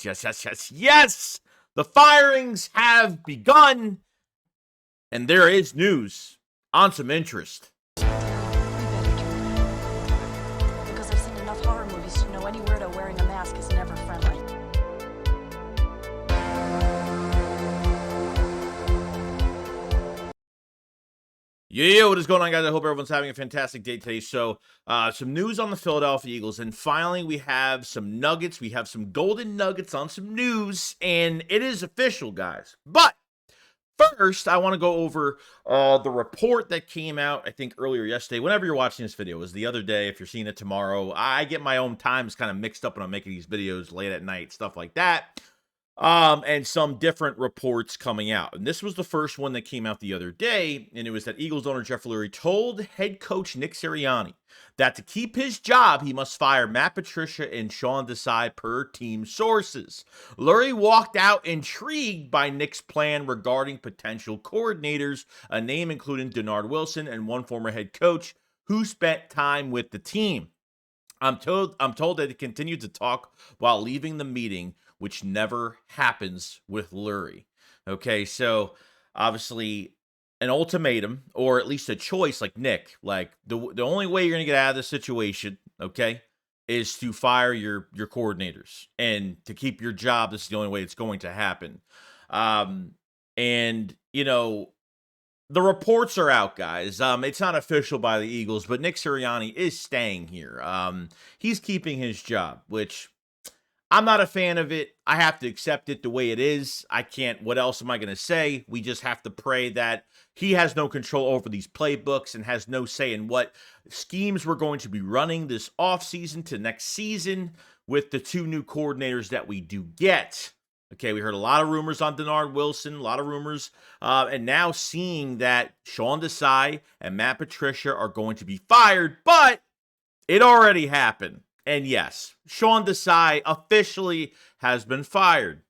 Yes! The firings have begun, and there is news on some interest. We better do that. Because I've seen enough horror movies to know any weirdo wearing a mask is never friendly. Yeah, what is going on, guys? I hope everyone's having a fantastic day today. So, some news on the Philadelphia Eagles, and finally we have some nuggets. We have some golden nuggets on some news, and it is official, guys. But first, I want to go over the report that came out, I think, earlier yesterday. Whenever you're watching this video, it was the other day. If you're seeing it tomorrow, I get my own times kind of mixed up when I'm making these videos late at night, stuff like that. And some different reports coming out. And this was the first one that came out the other day, and it was that Eagles owner Jeff Lurie told head coach Nick Sirianni that to keep his job, he must fire Matt Patricia and Sean Desai per team sources. Lurie walked out intrigued by Nick's plan regarding potential coordinators, a name including Denard Wilson and one former head coach who spent time with the team. I'm told that he continued to talk while leaving the meeting, which never happens with Lurie. Okay, so obviously an ultimatum, or at least a choice like Nick, like the only way you're going to get out of this situation, okay, is to fire your coordinators. And to keep your job, this is the only way it's going to happen. And, you know, the reports are out, guys. It's not official by the Eagles, but Nick Sirianni is staying here. He's keeping his job, which I'm not a fan of it. I have to accept it the way it is. I can't. What else am I going to say? We just have to pray that he has no control over these playbooks and has no say in what schemes we're going to be running this offseason to next season with the two new coordinators that we do get. Okay, we heard a lot of rumors on Denard Wilson, a lot of rumors, and now seeing that Sean Desai and Matt Patricia are going to be fired, but it already happened. And yes, Sean Desai officially has been fired.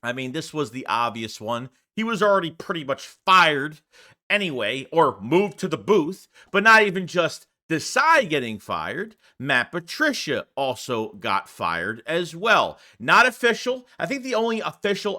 I mean, this was the obvious one. He was already pretty much fired anyway, or moved to the booth, but not even just Desai getting fired. Matt Patricia also got fired as well. Not official. I think the only official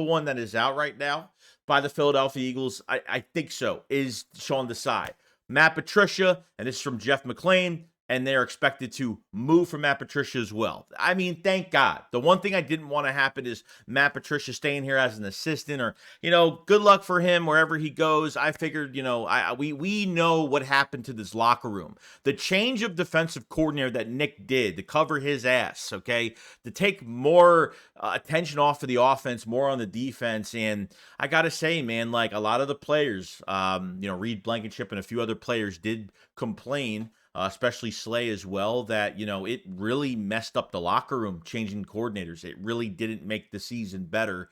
one that is out right now by the Philadelphia Eagles, I think so, is Sean Desai. Matt Patricia, and this is from Jeff McClain, and they're expected to move from Matt Patricia as well. I mean, thank God. The one thing I didn't want to happen is Matt Patricia staying here as an assistant, or, you know, good luck for him wherever he goes. I figured, you know, we know what happened to this locker room. The change of defensive coordinator that Nick did to cover his ass, okay, to take more attention off of the offense, more on the defense. And I got to say, man, like a lot of the players, you know, Reed Blankenship and a few other players did complain, especially Slay as well, that, you know, it really messed up the locker room, changing coordinators. It really didn't make the season better,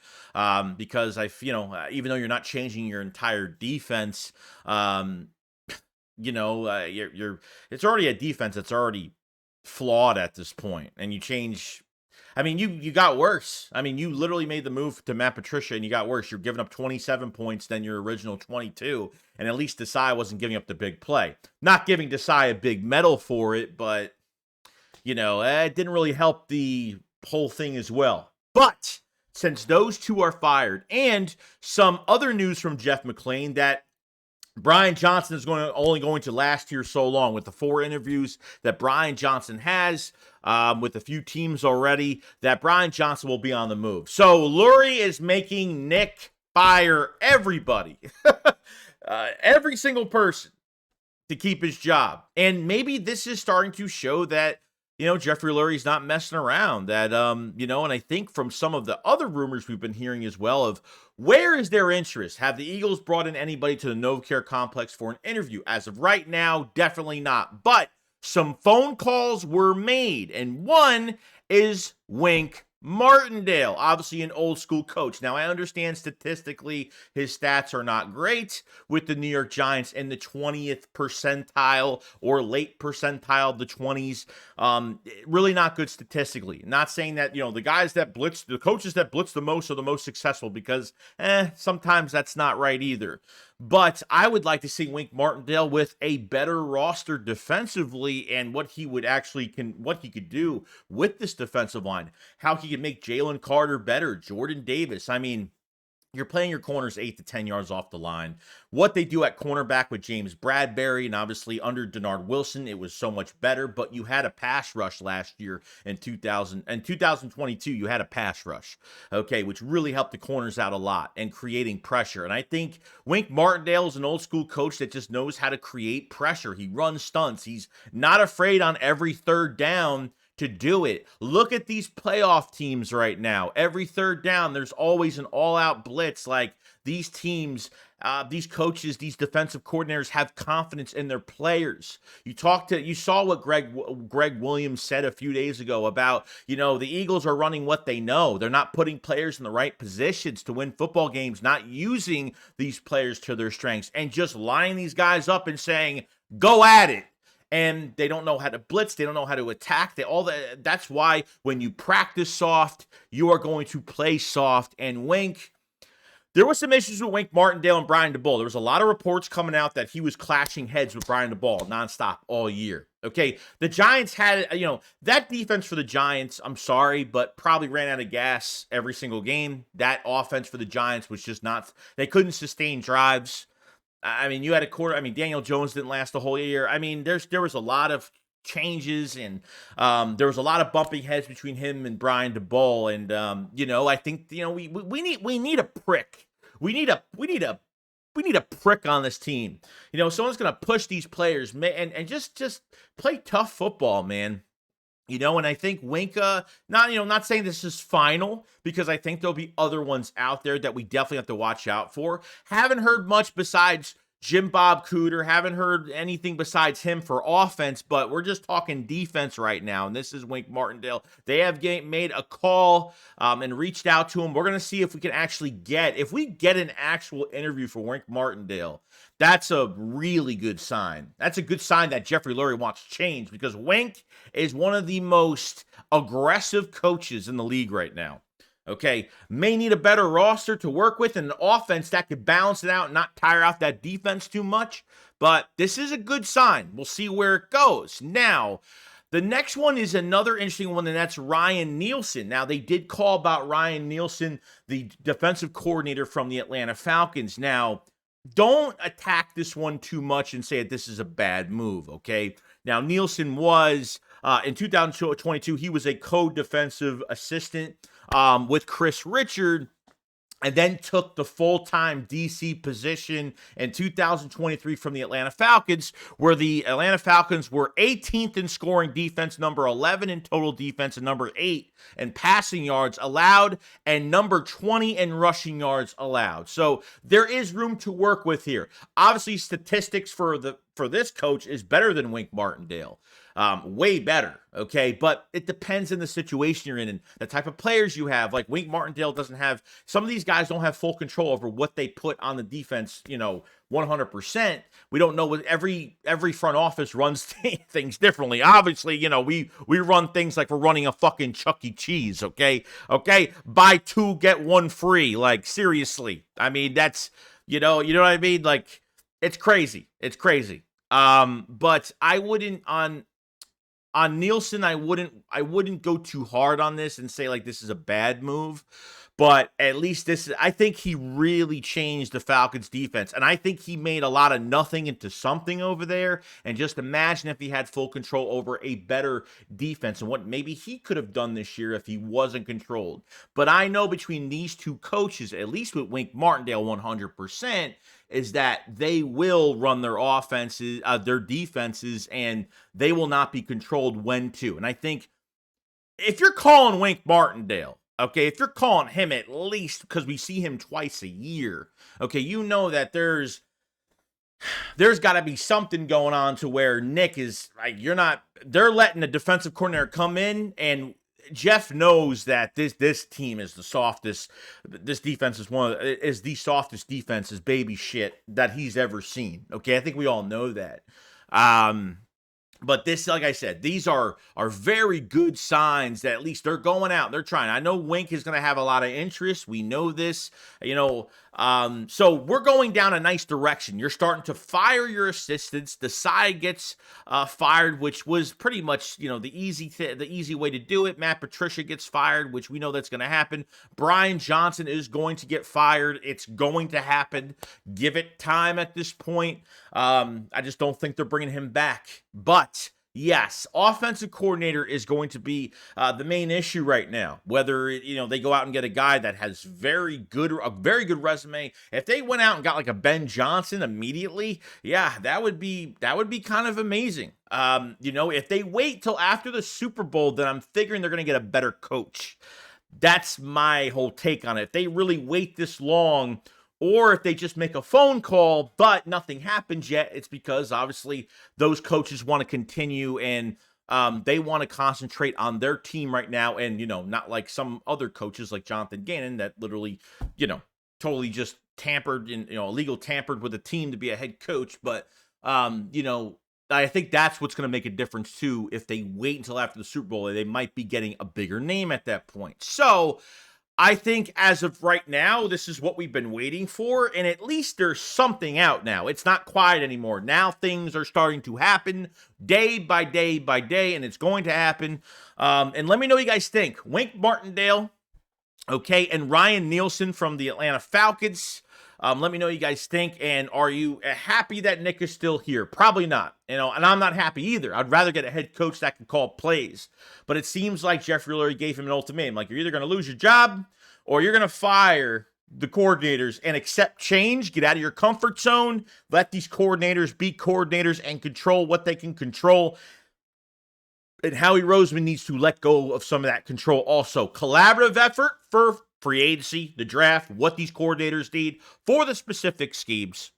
because you know, even though you're not changing your entire defense, you know, it's already a defense that's already flawed at this point, and you change. I mean, you got worse. I mean, you literally made the move to Matt Patricia, and you got worse. You're giving up 27 points than your original 22, and at least Desai wasn't giving up the big play. Not giving Desai a big medal for it, but, you know, it didn't really help the whole thing as well. But since those two are fired, and some other news from Jeff McClain that Brian Johnson is only going to last here so long, with the 4 interviews that Brian Johnson has with a few teams already, that Brian Johnson will be on the move. So Lurie is making Nick fire everybody, every single person, to keep his job. And maybe this is starting to show that, you know, Jeffrey Lurie's not messing around. That, you know, and I think from some of the other rumors we've been hearing as well of where is their interest? Have the Eagles brought in anybody to the NovaCare complex for an interview? As of right now, definitely not. But some phone calls were made, and one is Wink Martindale, obviously an old school coach. Now, I understand statistically his stats are not great with the New York Giants in the 20th percentile or late percentile of the 20s. Really not good statistically. Not saying that, you know, the guys that blitz, the coaches that blitz the most are the most successful, because sometimes that's not right either. But I would like to see Wink Martindale with a better roster defensively and what he could do with this defensive line, how he could make Jalen Carter better, Jordan Davis. I mean, you're playing your corners 8 to 10 yards off the line. What they do at cornerback with James Bradbury, and obviously under Denard Wilson, it was so much better. But you had a pass rush last year in 2022. You had a pass rush, okay, which really helped the corners out a lot and creating pressure. And I think Wink Martindale is an old school coach that just knows how to create pressure. He runs stunts. He's not afraid on every third down to do it. Look at these playoff teams right now. Every third down, there's always an all-out blitz. Like these teams, these coaches, these defensive coordinators have confidence in their players. You saw what Greg Williams said a few days ago about, the Eagles are running what they know. They're not putting players in the right positions to win football games, not using these players to their strengths, and just lining these guys up and saying, go at it. And they don't know how to blitz. They don't know how to attack. That's why when you practice soft, you are going to play soft. And there were some issues with Wink Martindale and Brian DeBull. There was a lot of reports coming out that he was clashing heads with Brian DeBull nonstop all year. Okay, the Giants had, that defense for the Giants, I'm sorry, but probably ran out of gas every single game. That offense for the Giants was just they couldn't sustain drives. I mean, you had a quarter. I mean, Daniel Jones didn't last the whole year. I mean, there was a lot of changes, and there was a lot of bumping heads between him and Brian DeBull. And I think we need a prick. We need a prick on this team. Someone's gonna push these players, man, and just play tough football, man. And I think Winka, not saying this is final, because I think there'll be other ones out there that we definitely have to watch out for. Haven't heard much besides Jim Bob Cooter. Haven't heard anything besides him for offense, but we're just talking defense right now. And this is Wink Martindale. They have made a call and reached out to him. We're going to see if we can actually if we get an actual interview for Wink Martindale. That's a really good sign. That's a good sign that Jeffrey Lurie wants change, because Wink is one of the most aggressive coaches in the league right now. Okay, may need a better roster to work with and an offense that could balance it out and not tire out that defense too much. But this is a good sign. We'll see where it goes. Now, the next one is another interesting one, and that's Ryan Nielsen. Now, they did call about Ryan Nielsen, the defensive coordinator from the Atlanta Falcons. Now, don't attack this one too much and say that this is a bad move, okay? Now, Nielsen was, in 2022, he was a co-defensive assistant with Chris Richard, and then took the full-time DC position in 2023 from the Atlanta Falcons, where the Atlanta Falcons were 18th in scoring defense, number 11 in total defense, and number 8 in passing yards allowed, and number 20 in rushing yards allowed. So there is room to work with here. Obviously, statistics for this coach is better than Wink Martindale. Way better, okay? But it depends on the situation you're in and the type of players you have. Like Wink Martindale doesn't have, some of these guys don't have full control over what they put on the defense, 100%. We don't know what every front office runs things differently. Obviously, we run things like we're running a fucking Chuck E. Cheese, okay? Okay, buy 2, get 1 free. Like, seriously. I mean, that's, you know what I mean? Like, it's crazy. It's crazy. But I wouldn't on Nielsen, I wouldn't go too hard on this and say like this is a bad move, but at least I think he really changed the Falcons defense, and I think he made a lot of nothing into something over there. And just imagine if he had full control over a better defense and what maybe he could have done this year if he wasn't controlled. But I know between these two coaches, at least with Wink Martindale 100%, is that they will run their offenses, their defenses, and they will not be controlled when to. And I think if you're calling Wink Martindale, okay, if you're calling him at least, because we see him twice a year, okay, you know that there's got to be something going on to where Nick is, like, they're letting the defensive coordinator come in, and Jeff knows that this team is the softest. This defense is the softest defense, is baby shit that he's ever seen. Okay, I think we all know that. But this, like I said, these are very good signs that at least they're going out, they're trying. I know Wink is going to have a lot of interest. We know this, so we're going down a nice direction. You're starting to fire your assistants. Desai gets fired, which was pretty much the easy way to do it. Matt Patricia gets fired, which we know that's going to happen. Brian Johnson is going to get fired. It's going to happen. Give it time at this point. I just don't think they're bringing him back. But yes, offensive coordinator is going to be the main issue right now. Whether they go out and get a guy that has a very good resume. If they went out and got like a Ben Johnson immediately, yeah, that would be kind of amazing. If they wait till after the Super Bowl, then I'm figuring they're going to get a better coach. That's my whole take on it. If they really wait this long, or if they just make a phone call, but nothing happens yet, it's because obviously those coaches want to continue and they want to concentrate on their team right now. And, not like some other coaches like Jonathan Gannon that literally, totally just tampered and, illegal tampered with a team to be a head coach. But, I think that's what's going to make a difference too. If they wait until after the Super Bowl, they might be getting a bigger name at that point. So I think as of right now, this is what we've been waiting for, and at least there's something out now. It's not quiet anymore. Now things are starting to happen day by day by day, and it's going to happen. And let me know what you guys think. Wink Martindale, okay, and Ryan Nielsen from the Atlanta Falcons. Let me know what you guys think, and are you happy that Nick is still here? Probably not, and I'm not happy either. I'd rather get a head coach that can call plays, but it seems like Jeffrey Lurie gave him an ultimatum, like you're either going to lose your job or you're going to fire the coordinators and accept change, get out of your comfort zone, let these coordinators be coordinators and control what they can control. And Howie Roseman needs to let go of some of that control also. Collaborative effort for free agency, the draft, what these coordinators need for the specific schemes,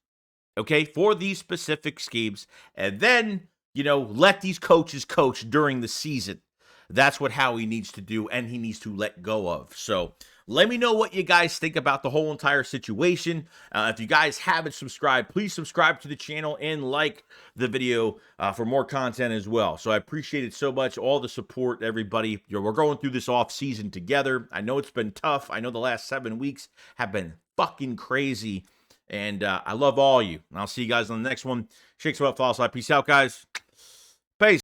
okay, for these specific schemes, and then, let these coaches coach during the season. That's what Howie needs to do, and he needs to let go of. So let me know what you guys think about the whole entire situation. If you guys haven't subscribed, please subscribe to the channel and like the video for more content as well. So I appreciate it so much, all the support, everybody. We're going through this off season together. I know it's been tough. I know the last 7 weeks have been fucking crazy, and I love all you. And I'll see you guys on the next one. Shakes well, follow, peace out, guys.